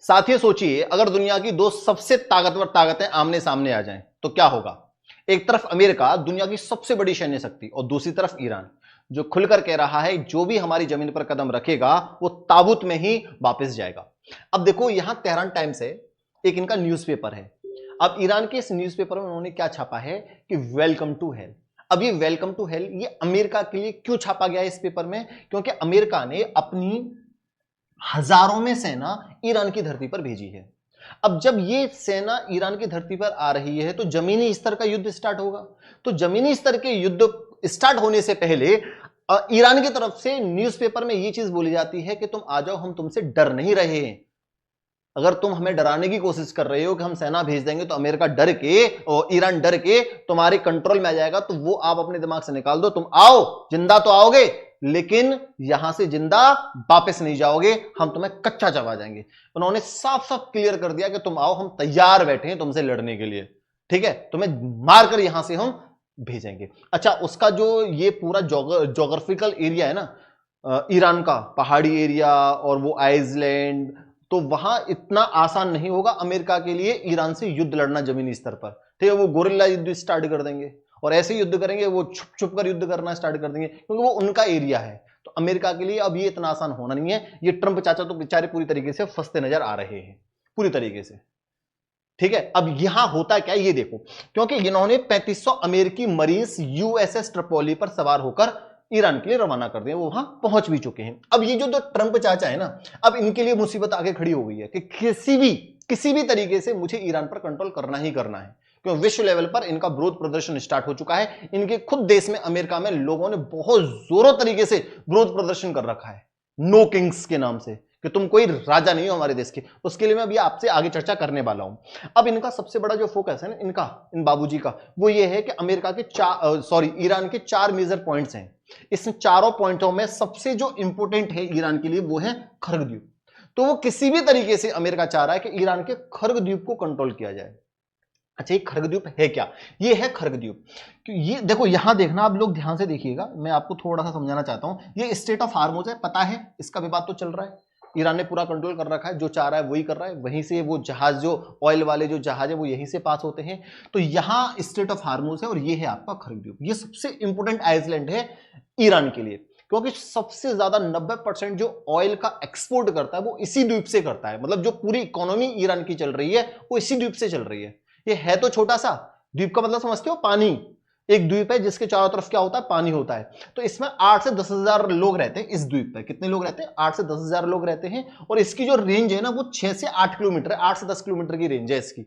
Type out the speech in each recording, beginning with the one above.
साथियों सोचिए, अगर दुनिया की दो सबसे ताकतवर ताकतें आमने सामने आ जाएं तो क्या होगा। एक तरफ अमेरिका, दुनिया की सबसे बड़ी सैन्य शक्ति, और दूसरी तरफ ईरान, जो खुलकर कह रहा है जो भी हमारी जमीन पर कदम रखेगा वो ताबूत में ही वापस जाएगा। अब देखो, यहां तेहरान टाइम्स है, एक इनका न्यूज़पेपर है। अब ईरान के इस न्यूज़पेपर में उन्होंने क्या छापा है कि वेलकम टू हेल। अब ये वेलकम टू हेल ये अमेरिका के लिए क्यों छापा गया है इस पेपर में? क्योंकि अमेरिका ने अपनी हजारों में सेना ईरान की धरती पर भेजी है। अब जब ये सेना ईरान की धरती पर आ रही है तो जमीनी स्तर का युद्ध स्टार्ट होगा। तो जमीनी स्तर के युद्ध स्टार्ट होने से पहले ईरान की तरफ से न्यूज़पेपर में ये चीज बोली जाती है कि तुम आ जाओ, हम तुमसे डर नहीं रहे हैं। अगर तुम हमें डराने की कोशिश कर रहे हो कि हम सेना भेज देंगे तो अमेरिका डर के और ईरान डर के तुम्हारे कंट्रोल में आ जाएगा, तो वो आप अपने दिमाग से निकाल दो। तुम आओ, जिंदा तो आओगे, लेकिन यहां से जिंदा वापस नहीं जाओगे, हम तुम्हें कच्चा चबा जाएंगे। उन्होंने साफ साफ क्लियर कर दिया कि तुम आओ, हम तैयार बैठे हैं तुमसे लड़ने के लिए, ठीक है, तुम्हें मारकर यहां से हम भेजेंगे। अच्छा, उसका जो ये पूरा जोग्राफिकल एरिया है ना, ईरान का पहाड़ी एरिया और वो आइसलैंड, तो वहां इतना आसान नहीं होगा अमेरिका के लिए ईरान से युद्ध लड़ना जमीनी स्तर पर, ठीक है। वो गोरिल्ला युद्ध स्टार्ट कर देंगे और ऐसे युद्ध करेंगे, वो छुप छुप कर युद्ध करना स्टार्ट कर देंगे, क्योंकि वो उनका एरिया है। तो अमेरिका के लिए अब ये इतना आसान होना नहीं है। ये ट्रंप चाचा तो बेचारे पूरी तरीके से फंसते नजर आ रहे हैं, पूरी तरीके से, ठीक है। अब यहां होता क्या है ये देखो, क्योंकि इन्होंने 3500 अमेरिकी मरीन्स यूएसएस ट्रिपोली पर सवार होकर ईरान के लिए रवाना कर दिए, वो वहां पहुंच भी चुके हैं। अब ये जो ट्रंप चाचा है ना, अब इनके लिए मुसीबत आगे खड़ी हो गई है कि किसी भी तरीके से मुझे ईरान पर कंट्रोल करना ही करना है, क्योंकि विश्व लेवल पर इनका विरोध प्रदर्शन स्टार्ट हो चुका है। इनके खुद देश में, अमेरिका में, लोगों ने बहुत जोरों तरीके से विरोध प्रदर्शन कर रखा है, नो किंग्स के नाम से, कि तुम कोई राजा नहीं हो हमारे देश के। उसके लिए मैं अभी आपसे आगे चर्चा करने वाला हूं। अब इनका सबसे बड़ा जो फोकस है ना, इन बाबूजी का, वो ये है कि अमेरिका के ईरान के 4 मेजर पॉइंट्स हैं। इस चारों पॉइंटों में सबसे जो इंपोर्टेंट है ईरान के लिए वो है खर्ग द्वीप। तो वो किसी भी तरीके से अमेरिका चाह रहा है कि ईरान के खर्ग द्वीप को कंट्रोल किया जाए। अच्छा, ये खर्ग द्वीप है क्या? ये है खर्ग द्वीप। ये देखो, यहां देखना, आप लोग ध्यान से देखिएगा, मैं आपको थोड़ा सा समझाना चाहता हूं। ये स्टेट ऑफ हार्मोज है, पता है, इसका विवाद तो चल रहा है, ईरान ने पूरा कंट्रोल कर रखा है, जो चाह रहा है वही कर रहा है। वहीं से वो जहाज, जो ऑयल वाले जो जहाज है, वो यहीं से पास होते हैं। तो यहां स्टेट ऑफ हार्मोज है और ये है आपका खर्ग द्वीप। ये सबसे इंपोर्टेंट आइसलैंड है ईरान के लिए, क्योंकि सबसे ज्यादा 90% जो ऑयल का एक्सपोर्ट करता है वो इसी द्वीप से करता है। मतलब जो पूरी इकोनॉमी ईरान की चल रही है वो इसी द्वीप से चल रही है। ये है तो छोटा सा द्वीप, का मतलब समझते हो, पानी, एक द्वीप है जिसके चारों तरफ क्या होता है, पानी होता है। तो इसमें 8 से 10 हजार लोग रहते हैं इस द्वीप पर। कितने लोग रहते हैं? 8 से 10 हजार लोग रहते हैं। और इसकी जो रेंज है ना, वो 6 से 8 किलोमीटर है, 8 से 10 किलोमीटर की रेंज है इसकी।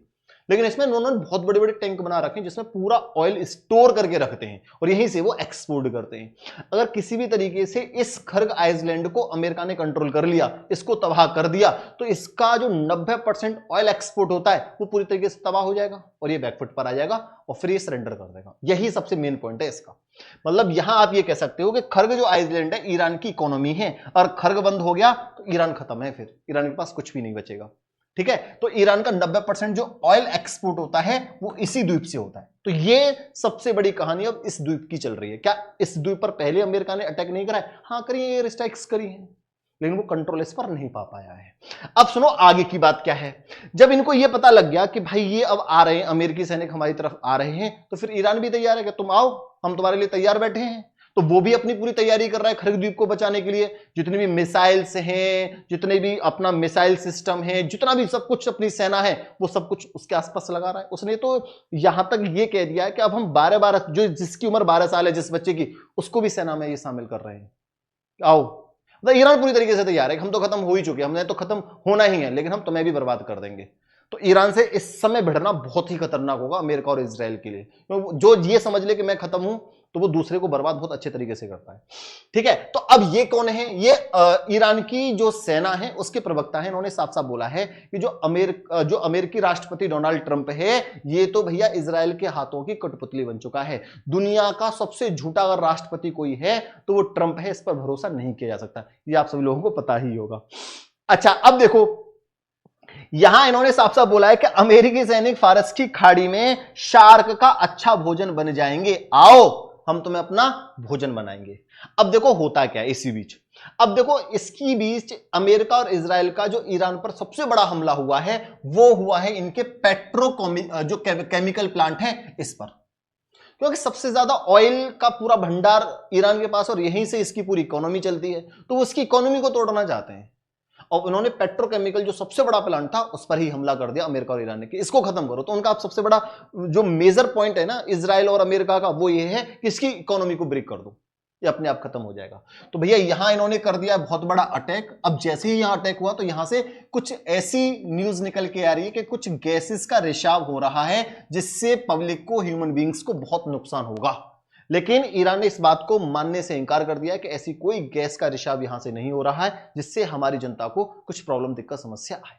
लेकिन इसमें उन्होंने बहुत बड़े बड़े टैंक बना रखे हैं जिसमें पूरा ऑयल स्टोर करके रखते हैं और यहीं से वो एक्सपोर्ट करते हैं। अगर किसी भी तरीके से इस खर्ग आइसलैंड को अमेरिका ने कंट्रोल कर लिया, इसको तबाह कर दिया, तो इसका जो 90% ऑयल एक्सपोर्ट होता है वो पूरी तरीके से तबाह हो जाएगा और ये बैकफुट पर आ जाएगा और फिर ये सरेंडर कर देगा। यही सबसे मेन पॉइंट है इसका। मतलब यहां आप ये कह सकते हो कि खर्ग जो आइसलैंड है ईरान की इकोनॉमी है, और खर्ग बंद हो गया तो ईरान खत्म है, फिर ईरान के पास कुछ भी नहीं बचेगा, ठीक है। तो ईरान का 90% जो ऑयल एक्सपोर्ट होता है वो इसी द्वीप से होता है। तो ये सबसे बड़ी कहानी अब इस द्वीप की चल रही है। क्या इस द्वीप पर पहले अमेरिका ने अटैक नहीं करा है? हाँ, करी है, एयर स्ट्राइक्स करी है, लेकिन वो कंट्रोल इस पर नहीं पा पाया है। अब सुनो आगे की बात क्या है। जब इनको ये पता लग गया कि भाई ये अब आ रहे हैं, अमेरिकी सैनिक हमारी तरफ आ रहे हैं, तो फिर ईरान भी तैयार है कि तुम आओ, हम तुम्हारे लिए तैयार बैठे हैं। तो वो भी अपनी पूरी तैयारी कर रहा है खर्ग द्वीप को बचाने के लिए। जितने भी मिसाइल्स हैं, जितने भी अपना मिसाइल सिस्टम है, जितना भी सब कुछ अपनी सेना है, वो सब कुछ उसके आसपास लगा रहा है। उसने तो यहां तक ये कह दिया है कि अब हम 12 जो जिसकी उम्र 12 साल है, जिस बच्चे की, उसको भी सेना में ये शामिल कर रहे हैं। आओ, मतलब ईरान पूरी तरीके से तैयार है, हम तो खत्म हो ही चुके हैं, हमने तो खत्म होना ही है, लेकिन हम तुम्हें भी बर्बाद कर देंगे। तो ईरान से इस समय भिड़ना बहुत ही खतरनाक होगा अमेरिका और इजराइल के लिए। जो ये समझ ले कि मैं खत्म हूं, तो वो दूसरे को बर्बाद बहुत अच्छे तरीके से करता है, ठीक है। तो अब ये कौन है? ये ईरान की जो सेना है उसके प्रवक्ता है। इन्होंने साफ साफ बोला है कि जो अमेरिकी राष्ट्रपति डोनाल्ड ट्रंप है, ये तो भैया इजराइल के हाथों की कठपुतली बन चुका है। दुनिया का सबसे झूठा अगर राष्ट्रपति कोई है तो वो ट्रंप है, इस पर भरोसा नहीं किया जा सकता। ये आप सभी लोगों को पता ही होगा। अच्छा, अब देखो, यहां इन्होंने साफ साफ बोला है कि अमेरिकी सैनिक फारस की खाड़ी में शार्क का अच्छा भोजन बन जाएंगे, आओ हम तुम्हें अपना भोजन बनाएंगे। अब देखो होता क्या है इसी बीच। अब देखो इसकी बीच अमेरिका और इजराइल का जो ईरान पर सबसे बड़ा हमला हुआ है वो हुआ है इनके जो केमिकल प्लांट है इस पर, क्योंकि सबसे ज्यादा ऑयल का पूरा भंडार ईरान के पास और यहीं से इसकी पूरी इकोनॉमी चलती है, तो वो इसकी इकोनॉमी को तोड़ना चाहते हैं और उन्होंने पेट्रोकेमिकल जो सबसे बड़ा प्लांट था उस पर ही हमला कर दिया अमेरिका और ईरान ने कि इसको खत्म करो। तो उनका अब सबसे बड़ा जो मेजर पॉइंट है ना इजराइल और अमेरिका का वो ये है कि इसकी इकोनॉमी को ब्रेक कर दो, ये अपने आप खत्म हो जाएगा। तो भैया यहां इन्होंने कर दिया बहुत बड़ा अटैक। अब जैसे ही यहां अटैक हुआ तो यहां से कुछ ऐसी न्यूज निकल के आ रही है कि कुछ गैसेस का रिसाव हो रहा है जिससे पब्लिक को, ह्यूमन बींग्स को बहुत नुकसान होगा। लेकिन ईरान ने इस बात को मानने से इंकार कर दिया कि ऐसी कोई गैस का रिसाव यहां से नहीं हो रहा है जिससे हमारी जनता को कुछ प्रॉब्लम, दिक्कत, समस्या आए।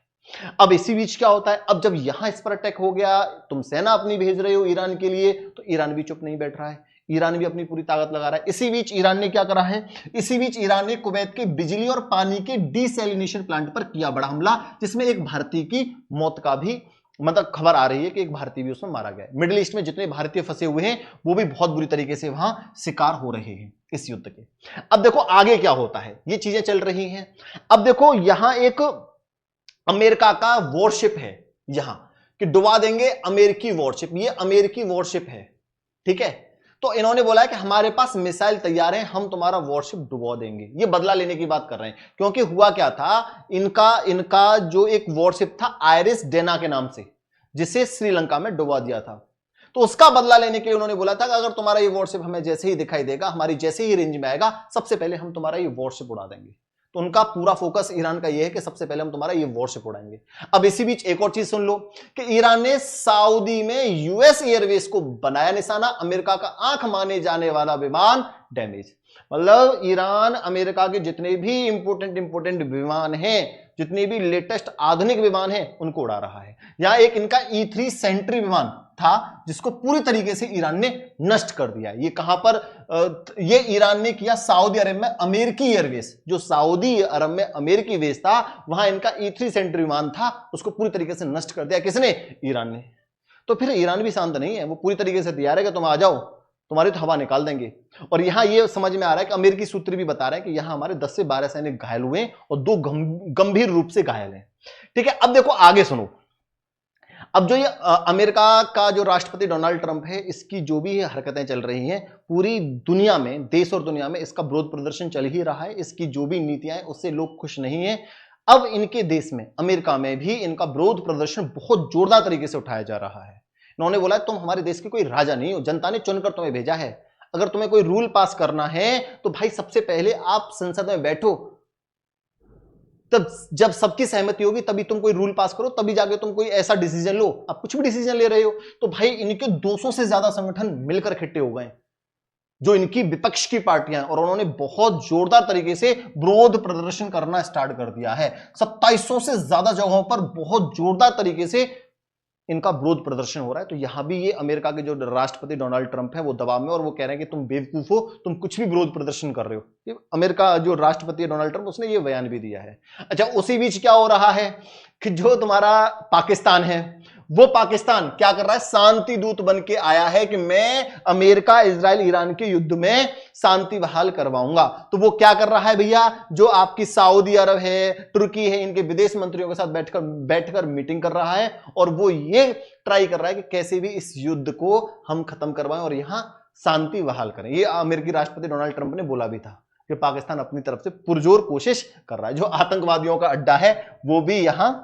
अब इसी बीच क्या होता है, अब जब यहां इस पर अटैक हो गया, तुम सेना अपनी भेज रहे हो ईरान के लिए, तो ईरान भी चुप नहीं बैठ रहा है, ईरान भी अपनी पूरी ताकत लगा रहा है। इसी बीच ईरान ने क्या करा है, इसी बीच ईरान ने कुवैत के बिजली और पानी के डिसैलिनेशन प्लांट पर किया बड़ा हमला, जिसमें एक भारतीय की मौत का भी मतलब खबर आ रही है कि एक भारतीय भी उसमें मारा गया। मिडिल ईस्ट में जितने भारतीय फंसे हुए हैं वो भी बहुत बुरी तरीके से वहां शिकार हो रहे हैं इस युद्ध के। अब देखो आगे क्या होता है, ये चीजें चल रही हैं। अब देखो यहां एक अमेरिका का वॉरशिप है यहां कि डुबा देंगे अमेरिकी वॉरशिप, ये अमेरिकी वॉरशिप है, ठीक है। तो इन्होंने बोला है कि हमारे पास मिसाइल तैयार है, हम तुम्हारा वॉरशिप डुबा देंगे। ये बदला लेने की बात कर रहे हैं, क्योंकि हुआ क्या था, इनका जो एक वॉरशिप था आयरिस डेना के नाम से, जिसे श्रीलंका में डुबा दिया था, तो उसका बदला लेने के लिए उन्होंने बोला था कि अगर तुम्हारा ये वॉरशिप हमें जैसे ही दिखाई देगा, हमारी जैसे ही रेंज में आएगा, सबसे पहले हम तुम्हारा ये वॉरशिप उड़ा देंगे। तो उनका पूरा फोकस ईरान का ये है कि सबसे पहले हम तुम्हारा ये वॉरशिप उड़ाएंगे। अब इसी बीच एक और चीज सुन लो कि ईरान ने सऊदी में यूएस एयरवेज को बनाया निशाना, अमेरिका का आंख माने जाने वाला विमान डैमेज। मतलब ईरान अमेरिका के जितने भी इंपोर्टेंट विमान हैं, जितने भी लेटेस्ट आधुनिक विमान हैं, उनको उड़ा रहा है। यहां एक इनका E3 सेंट्री विमान था जिसको पूरी तरीके से ईरान ने नष्ट कर दिया। ये कहां पर, ये ईरान ने किया सऊदी अरब में अमेरिकी एयरवेज, जो सऊदी अरब में अमेरिकी बेस था, वहां इनका E3 सेंट्री विमान था, उसको पूरी तरीके से नष्ट कर दिया। किसने? ईरान ने। तो फिर ईरान भी शांत नहीं है, वो पूरी तरीके से तैयार है कि तुम आ जाओ, तुम्हारी तो हवा निकाल देंगे। और यहां यह समझ में आ रहा है कि अमेरिकी सूत्र भी बता रहे हैं कि यहां हमारे 10 से 12 सैनिक घायल हुए और 2 गंभीर रूप से घायल हैं, ठीक है। अब देखो आगे सुनो। अब जो ये अमेरिका का जो राष्ट्रपति डोनाल्ड ट्रंप है, इसकी जो भी हरकतें चल रही हैं, पूरी दुनिया में, देश और दुनिया में इसका विरोध प्रदर्शन चल ही रहा है। इसकी जो भी नीतियां हैं उससे लोग खुश नहीं है। अब इनके देश में, अमेरिका में भी इनका विरोध प्रदर्शन बहुत जोरदार तरीके से उठाया जा रहा है। इन्होंने बोला तुम हमारे देश के कोई राजा नहीं हो, जनता ने चुनकर तुम्हें भेजा है। अगर तुम्हें कोई रूल पास करना है तो भाई सबसे पहले आप संसद में बैठो, तब जब सबकी सहमति होगी तभी तुम कोई रूल पास करो, तभी जाके तुम कोई ऐसा डिसीजन लो। आप कुछ भी डिसीजन ले रहे हो तो भाई इनके 200 से ज्यादा संगठन मिलकर इकट्ठे हो गए जो इनकी विपक्ष की पार्टियां, और उन्होंने बहुत जोरदार तरीके से विरोध प्रदर्शन करना स्टार्ट कर दिया है। 2700 से ज्यादा जगहों पर बहुत जोरदार तरीके से इनका विरोध प्रदर्शन हो रहा है। तो यहां भी ये अमेरिका के जो राष्ट्रपति डोनाल्ड ट्रंप है वो दबाव में, और वो कह रहे हैं कि तुम बेवकूफ हो, तुम कुछ भी विरोध प्रदर्शन कर रहे हो। ये अमेरिका जो राष्ट्रपति डोनाल्ड ट्रंप, उसने ये बयान भी दिया है। अच्छा, उसी बीच क्या हो रहा है कि जो तुम्हारा पाकिस्तान है, वो पाकिस्तान क्या कर रहा है, शांति दूत बन के आया है कि मैं अमेरिका, इजराइल, ईरान के युद्ध में शांति बहाल करवाऊंगा। तो वो क्या कर रहा है भैया, जो आपकी सऊदी अरब है, तुर्की है, इनके विदेश मंत्रियों के साथ बैठकर मीटिंग कर रहा है, और वो ये ट्राई कर रहा है कि कैसे भी इस युद्ध को हम खत्म करवाएं और यहां शांति बहाल करें। ये अमेरिकी राष्ट्रपति डोनाल्ड ट्रंप ने बोला भी था कि पाकिस्तान अपनी तरफ से पुरजोर कोशिश कर रहा है। जो आतंकवादियों का अड्डा है वो भी यहां,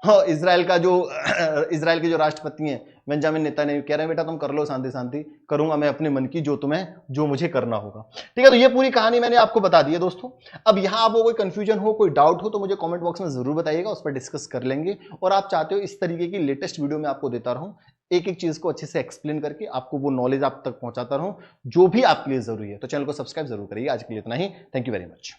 हाँ, इजराइल के जो राष्ट्रपति हैं बेंजामिन नेतन्याहू कह रहे हैं बेटा तुम कर लो, शांति शांति करूंगा मैं अपने मन की, जो मुझे करना होगा। ठीक है, तो ये पूरी कहानी मैंने आपको बता दी है दोस्तों। अब यहां आपको कोई कंफ्यूजन हो, कोई डाउट हो तो मुझे कमेंट बॉक्स में जरूर बताइएगा, उस पर डिस्कस कर लेंगे। और आप चाहते हो इस तरीके की लेटेस्ट वीडियो में आपको देता रहूं, एक एक चीज को अच्छे से एक्सप्लेन करके आपको वो नॉलेज आप तक पहुंचाता रहूं जो भी आपके लिए जरूरी है, तो चैनल को सब्सक्राइब जरूर करिए। आज के लिए इतना ही, थैंक यू वेरी मच।